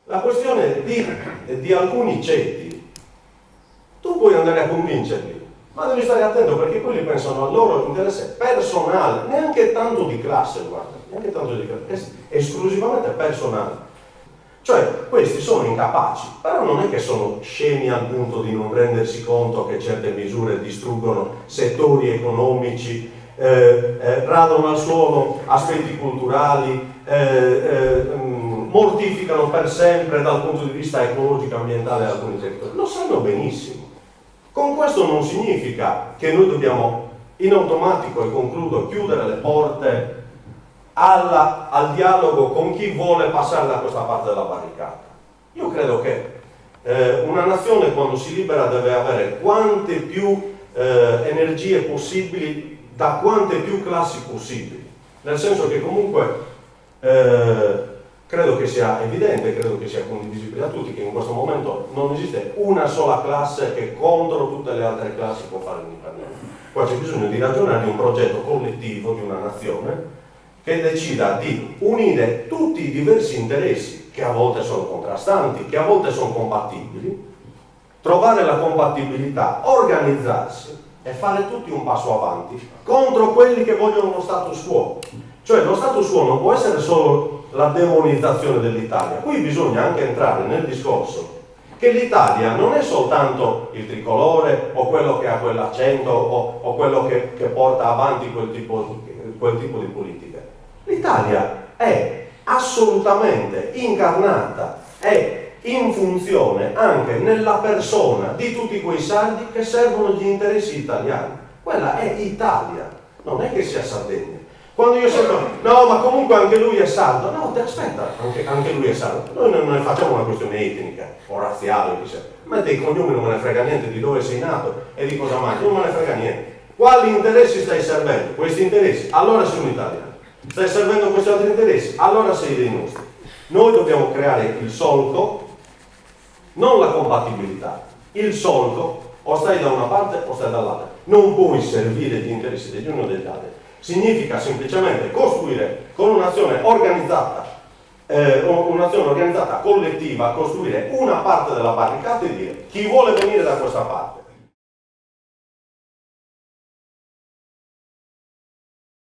La questione di alcuni ceti, tu puoi andare a convincerli, ma devi stare attento perché quelli pensano al loro interesse personale, neanche tanto di classe, guarda, neanche tanto di classe, è esclusivamente personale. Cioè, questi sono incapaci, però non è che sono scemi al punto di non rendersi conto che certe misure distruggono settori economici, radono al suolo aspetti culturali, mortificano per sempre dal punto di vista ecologico e ambientale alcuni territori. Lo sanno benissimo. Con questo non significa che noi dobbiamo in automatico, e concludo, chiudere le porte al dialogo con chi vuole passare da questa parte della barricata. Io credo che una nazione, quando si libera, deve avere quante più energie possibili da quante più classi possibili, nel senso che comunque credo che sia evidente, credo che sia condivisibile da tutti, che in questo momento non esiste una sola classe che contro tutte le altre classi può fare l'indipendenza. Qua c'è bisogno di ragionare di un progetto collettivo di una nazione che decida di unire tutti i diversi interessi, che a volte sono contrastanti, che a volte sono compatibili, trovare la compatibilità, organizzarsi e fare tutti un passo avanti contro quelli che vogliono lo status quo. Cioè lo status quo non può essere solo la demonizzazione dell'Italia, qui bisogna anche entrare nel discorso che l'Italia non è soltanto il tricolore o quello che ha quell'accento o quello che porta avanti quel tipo di politica. L'Italia è assolutamente incarnata, è in funzione anche nella persona di tutti quei sardi che servono gli interessi italiani. Quella è Italia, non è che sia Sardegna. Quando io sento, no, ma comunque anche lui è sardo, no, aspetta, anche lui è sardo. Noi non ne facciamo una questione etnica o razziale, ma dei cognomi non me ne frega niente di dove sei nato e di cosa mangi, non me ne frega niente. Quali interessi stai servendo? Questi interessi? Allora sei un italiano. Stai servendo questi altri interessi? Allora sei dei nostri. Noi dobbiamo creare il solco, non la compatibilità, il solco, o stai da una parte o stai dall'altra. Non puoi servire gli interessi degli uni o degli altri. Significa semplicemente costruire con un'azione organizzata, collettiva, costruire una parte della barricata e dire chi vuole venire da questa parte